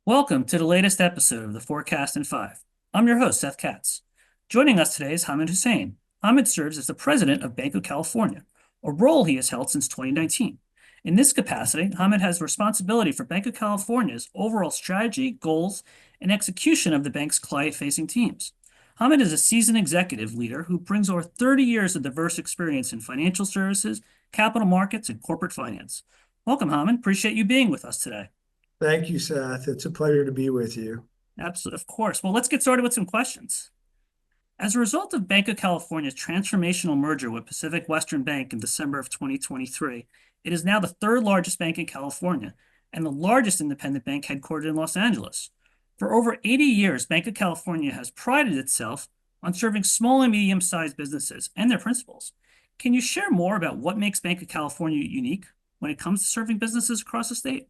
Welcome to the latest episode of the Forecast in 5. I'm your host, Seth Katz. Joining us today is Hamid Hussain. Hamid serves as the president of Banc of California, a role he has held since 2019. In this capacity, Hamid has responsibility for Banc of California's overall strategy, goals, and execution of the bank's client-facing teams. Hamid is a seasoned executive leader who brings over 30 years of diverse experience in financial services, capital markets, and corporate finance. Welcome, Hamid. Appreciate you being with us today. Thank you, Seth. It's a pleasure to be with you. Absolutely, of course. Well, let's get started with some questions. As a result of Banc of California's transformational merger with Pacific Western Bank in December of 2023, it is now the third largest bank in California and the largest independent bank headquartered in Los Angeles. For over 80 years, Banc of California has prided itself on serving small and medium-sized businesses and their principals. Can you share more about what makes Banc of California unique when it comes to serving businesses across the state?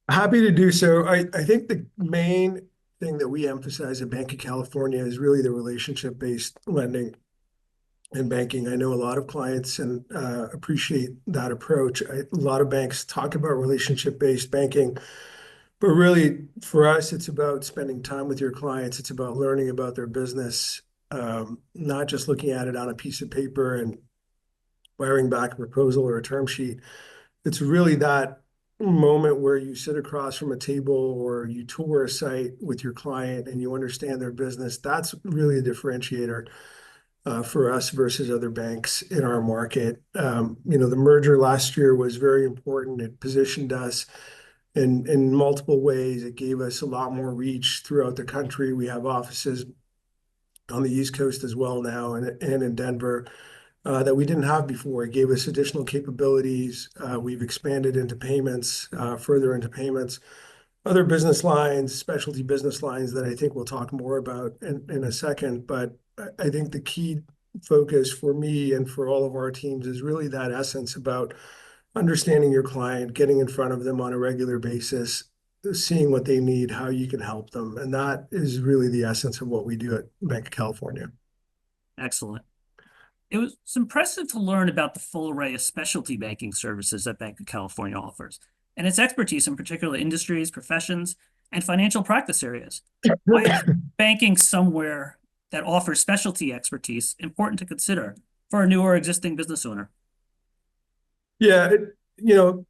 Happy to do so. I think the main thing that we emphasize at Banc of California is really the relationship-based lending and banking. I know a lot of clients and appreciate that approach. A lot of banks talk about relationship-based banking, but really for us, it's about spending time with your clients. It's about learning about their business, not just looking at it on a piece of paper and firing back a proposal or a term sheet. It's really that moment where you sit across from a table or you tour a site with your client and you understand their business. That's really a differentiator for us versus other banks in our market. The merger last year was very important. It positioned us in multiple ways. It gave us a lot more reach throughout the country. We have offices on the East Coast as well now and in Denver that we didn't have before. It gave us additional capabilities. We've expanded into payments, further into payments, other business lines, specialty business lines that I think we'll talk more about in a second. But I think the key focus for me and for all of our teams is really that essence about understanding your client, getting in front of them on a regular basis, seeing what they need, how you can help them. And that is really the essence of what we do at Banc of California. Excellent. It was impressive to learn about the full array of specialty banking services that Banc of California offers, and its expertise in particular industries, professions, and financial practice areas. Why is banking somewhere that offers specialty expertise important to consider for a new or existing business owner? Yeah, you know,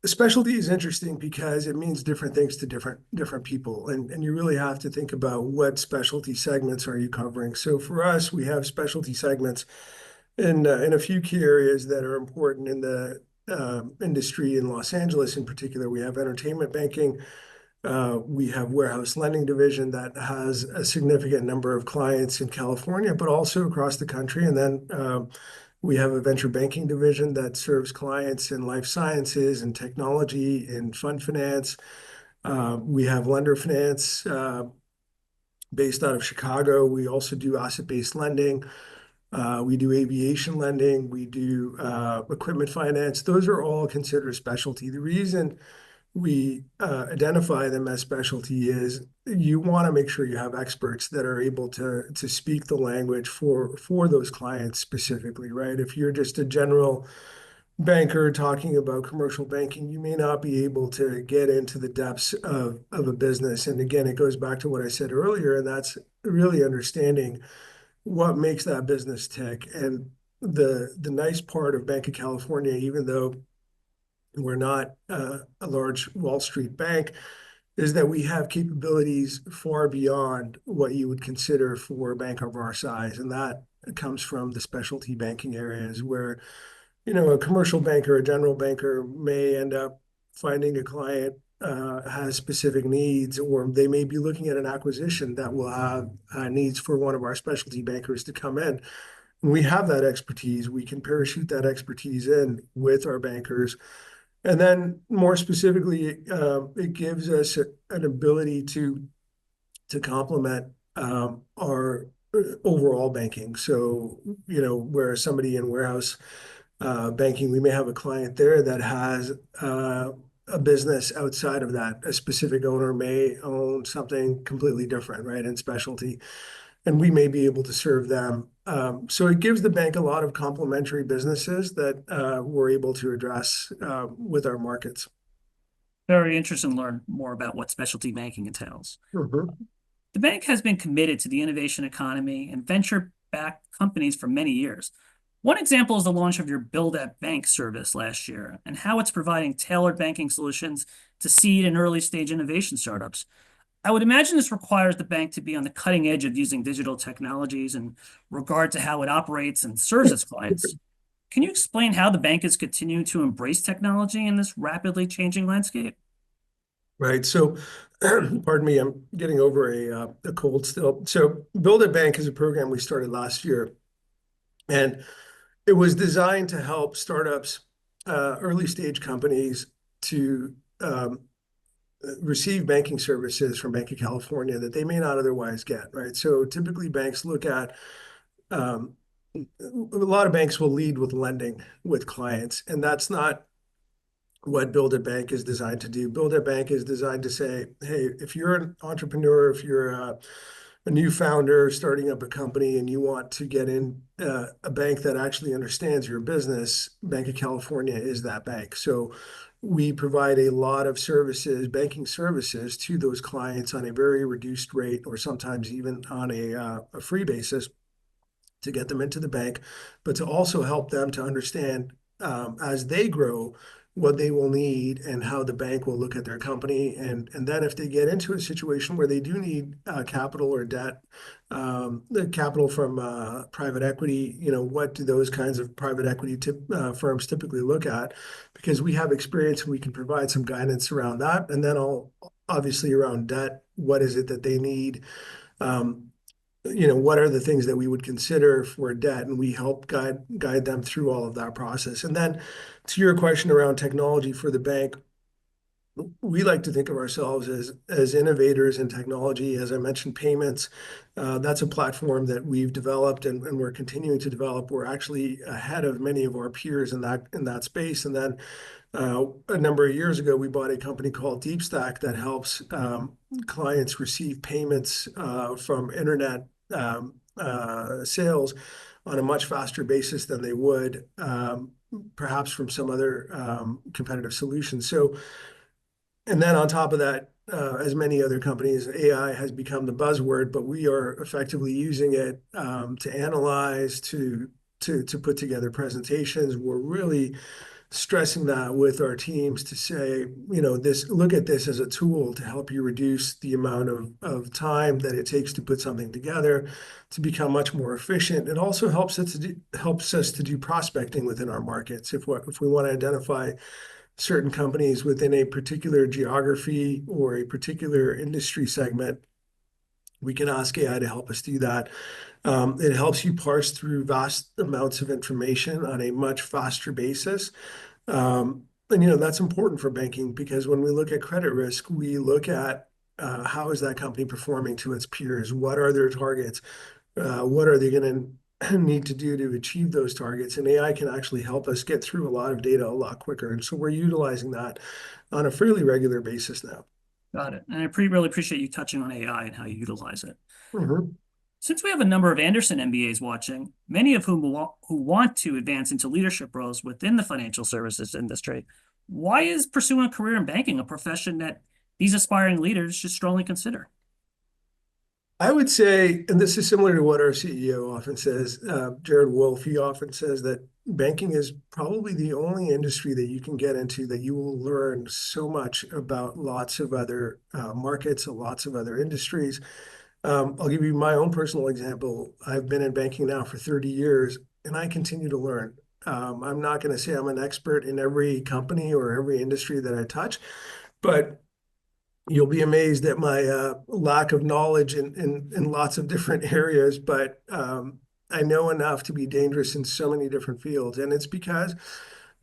specialty is interesting because it means different things to different people, and you really have to think about what specialty segments are you covering. So for us, we have specialty segments in a few key areas that are important in the industry in Los Angeles. In particular, we have entertainment banking. We have warehouse lending division that has a significant number of clients in California, but also across the country. And then we have a venture banking division that serves clients in life sciences and technology and fund finance. We have lender finance based out of Chicago. We also do asset-based lending. We do aviation lending. We do equipment finance. Those are all considered specialty. The reason we identify them as specialty is you want to make sure you have experts that are able to speak the language for those clients specifically, right? If you're just a general banker talking about commercial banking, you may not be able to get into the depths of a business. And again, it goes back to what I said earlier, and that's really understanding what makes that business tick. And the nice part of Banc of California, even though we're not a large Wall Street bank, is that we have capabilities far beyond what you would consider for a bank of our size. And that comes from the specialty banking areas where, a commercial banker, a general banker may end up finding a client has specific needs, or they may be looking at an acquisition that will have needs for one of our specialty bankers to come in. And we have that expertise. We can parachute that expertise in with our bankers. And then more specifically, it gives us an ability to complement our overall banking. So, where somebody in warehouse banking, we may have a client there that has a business outside of that. A specific owner may own something completely different, right, in specialty, and we may be able to serve them. So it gives the bank a lot of complementary businesses that we're able to address with our markets. Very interesting to learn more about what specialty banking entails. Mhm. The bank has been committed to the innovation economy and venture-backed companies for many years. One example is the launch of your Build at Bank service last year and how it's providing tailored banking solutions to seed and early stage innovation startups. I would imagine this requires the bank to be on the cutting edge of using digital technologies in regard to how it operates and serves its clients. Can you explain how the bank is continuing to embrace technology in this rapidly changing landscape? Right. So, pardon me, I'm getting over a cold still. So, Build a Bank is a program we started last year, and it was designed to help startups, early stage companies to receive banking services from Banc of California that they may not otherwise get. Right. So, typically, banks look at um, a lot of banks will lead with lending with clients, and that's not what Build a Bank is designed to do. Build a Bank is designed to say, hey, if you're an entrepreneur, if you're a new founder starting up a company and you want to get in a bank that actually understands your business, Banc of California is that bank. So we provide a lot of services, banking services to those clients on a very reduced rate or sometimes even on a free basis to get them into the bank, but to also help them to understand as they grow what they will need and how the bank will look at their company. And then if they get into a situation where they do need capital or debt, the capital from private equity, what do those kinds of private equity firms typically look at? Because we have experience and we can provide some guidance around that. And then all obviously around debt, what is it that they need? Um, what are the things that we would consider for debt, and we help guide them through all of that process. And then to your question around technology for the bank, we like to think of ourselves as innovators in technology. As I mentioned, payments, that's a platform that we've developed and we're continuing to develop. We're actually ahead of many of our peers in that space. And then a number of years ago, we bought a company called DeepStack that helps clients receive payments from internet sales on a much faster basis than they would perhaps from some other competitive solution. So, and then on top of that, as many other companies, AI has become the buzzword, but we are effectively using it to analyze, to put together presentations. We're really stressing that with our teams to say, look at this as a tool to help you reduce the amount of time that it takes to put something together, to become much more efficient. It also helps us to do prospecting within our markets. If we want to identify certain companies within a particular geography or a particular industry segment, we can ask AI to help us do that. It helps you parse through vast amounts of information on a much faster basis. And that's important for banking because when we look at credit risk, we look at how is that company performing to its peers? What are their targets? What are they going to need to do to achieve those targets? And AI can actually help us get through a lot of data a lot quicker. And so we're utilizing that on a fairly regular basis now. Got it. And really appreciate you touching on AI and how you utilize it. Mhm. Since we have a number of Anderson MBAs watching, many of whom who want to advance into leadership roles within the financial services industry, why is pursuing a career in banking a profession that these aspiring leaders should strongly consider? I would say, and this is similar to what our CEO often says, Jared Wolf, he often says that banking is probably the only industry that you can get into that you will learn so much about lots of other markets and lots of other industries. I'll give you my own personal example. I've been in banking now for 30 years and I continue to learn. I'm not going to say I'm an expert in every company or every industry that I touch, but you'll be amazed at my lack of knowledge in lots of different areas, but I know enough to be dangerous in so many different fields. And it's because,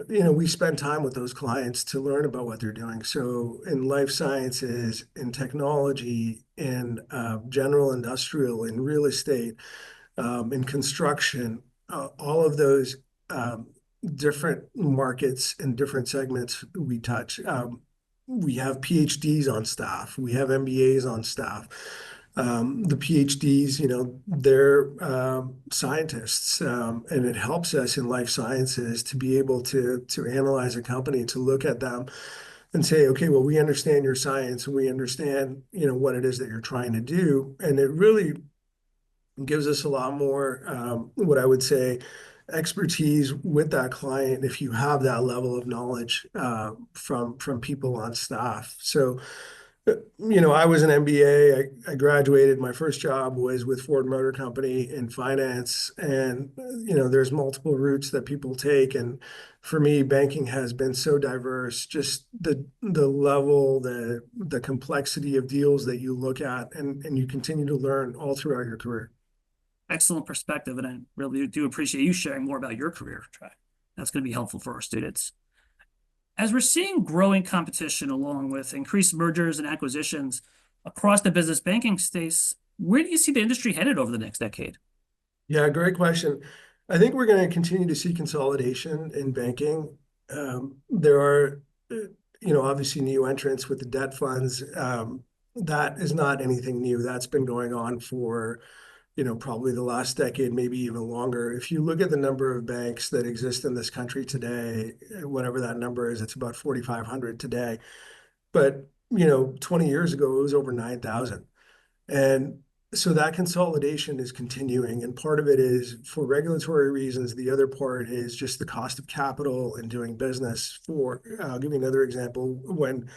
we spend time with those clients to learn about what they're doing. So in life sciences, in technology, in general industrial, in real estate, in construction, all of those different markets and different segments we touch. We have PhDs on staff. We have MBAs on staff. The PhDs, they're scientists, and it helps us in life sciences to be able to analyze a company, to look at them, and say, okay, well, we understand your science and we understand, what it is that you're trying to do. And it really gives us a lot more, what I would say, expertise with that client if you have that level of knowledge from people on staff. So, I was an MBA. I graduated. My first job was with Ford Motor Company in finance, and there's multiple routes that people take. And for me, banking has been so diverse. Just the level, the complexity of deals that you look at, and you continue to learn all throughout your career. Excellent perspective, and I really do appreciate you sharing more about your career track. That's going to be helpful for our students. As we're seeing growing competition along with increased mergers and acquisitions across the business banking space, where do you see the industry headed over the next decade? Yeah, great question. I think we're going to continue to see consolidation in banking. There are, obviously new entrants with the debt funds. That is not anything new. That's been going on for, probably the last decade, maybe even longer. If you look at the number of banks that exist in this country today, whatever that number is, it's about 4,500 today. But, 20 years ago, it was over 9,000. And so that consolidation is continuing, and part of it is for regulatory reasons. The other part is just the cost of capital and doing business. I'll give you another example. When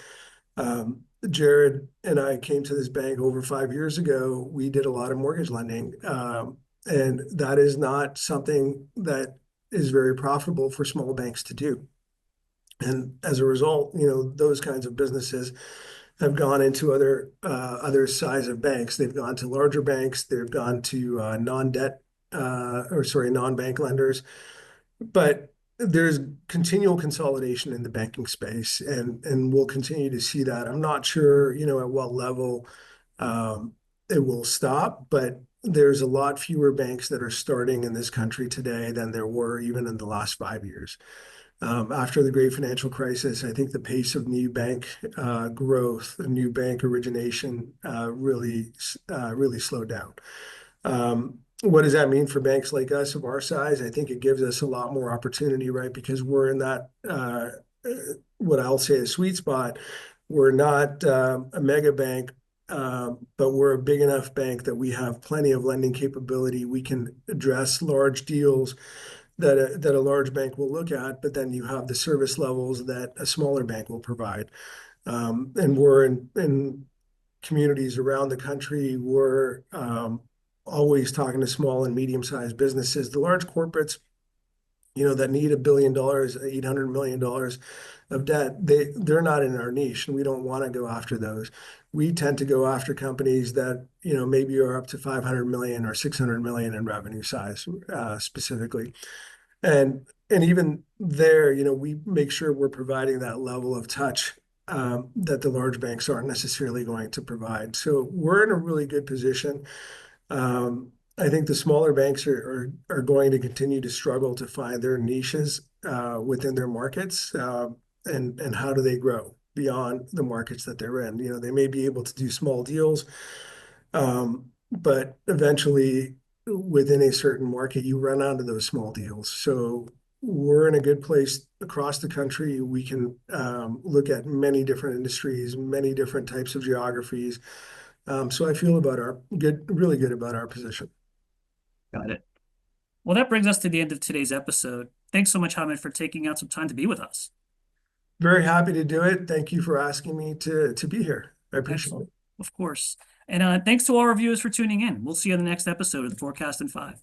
Jared and I came to this bank over 5 years ago, we did a lot of mortgage lending, and that is not something that is very profitable for small banks to do. And as a result, those kinds of businesses have gone into other size of banks. They've gone to larger banks. They've gone to non-bank lenders. But there's continual consolidation in the banking space, and we'll continue to see that. I'm not sure, at what level it will stop, but there's a lot fewer banks that are starting in this country today than there were even in the last 5 years. After the great financial crisis, I think the pace of new bank growth, new bank origination really slowed down. What does that mean for banks like us of our size? I think it gives us a lot more opportunity, right? Because we're in that, what I'll say, a sweet spot. We're not a mega bank, but we're a big enough bank that we have plenty of lending capability. We can address large deals that a large bank will look at, but then you have the service levels that a smaller bank will provide. And we're in communities around the country. We're always talking to small and medium-sized businesses. The large corporates, that need $1 billion, $800 million of debt, they're not in our niche, and we don't want to go after those. We tend to go after companies that, maybe are up to 500 million or 600 million in revenue size, specifically. And even there, we make sure we're providing that level of touch that the large banks aren't necessarily going to provide. So we're in a really good position. I think the smaller banks are going to continue to struggle to find their niches within their markets, and how do they grow beyond the markets that they're in. They may be able to do small deals, but eventually within a certain market, you run out of those small deals. So we're in a good place across the country. We can look at many different industries, many different types of geographies. So I feel really good about our position. Got it. Well, that brings us to the end of today's episode. Thanks so much, Hamid, for taking out some time to be with us. Very happy to do it. Thank you for asking me to be here. I appreciate Excellent. it. Of course. And thanks to all our viewers for tuning in. We'll see you on the next episode of the Forecast in 5.